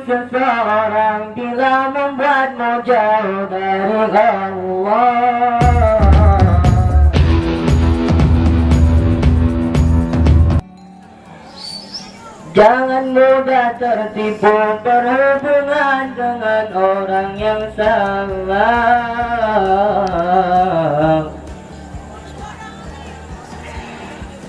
Seseorang bila membuatmu jauh dari Allah. Jangan mudah tertipu berhubungan dengan orang yang salah.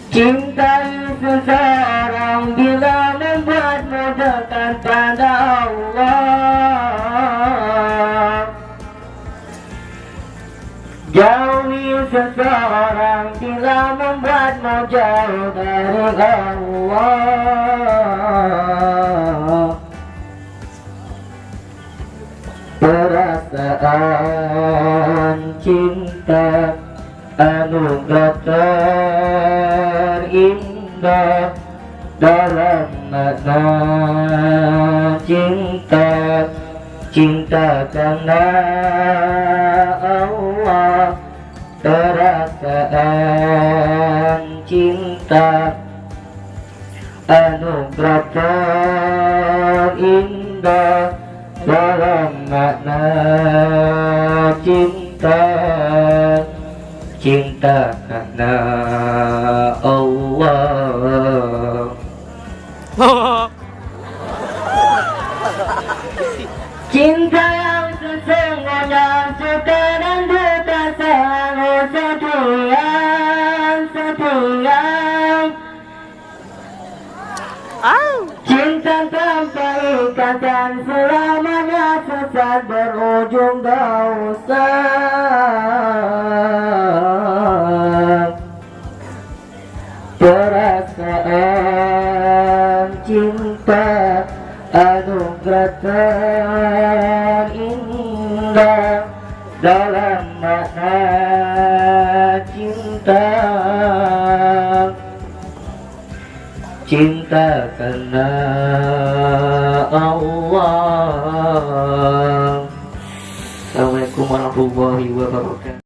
Cintai seseorang bila membuatmu dekat pada Allah. Jauhi seseorang bila membuatmu jauh dari Allah. Perasaan cinta anugerah terindah dalam makna cinta. Cinta karena Allah. Perasaan cinta anugerah terindah dalam makna cinta. Cinta karena Allah. Cinta yang sesungguhnya suka dan duka selalu setia. Cinta tanpa ikatan selamanya sesat berujung dosa. Perasaan cinta anugerah terindah dalam makna cinta. Cinta karena Allah. Assalamualaikum warahmatullahi wabarakatuh.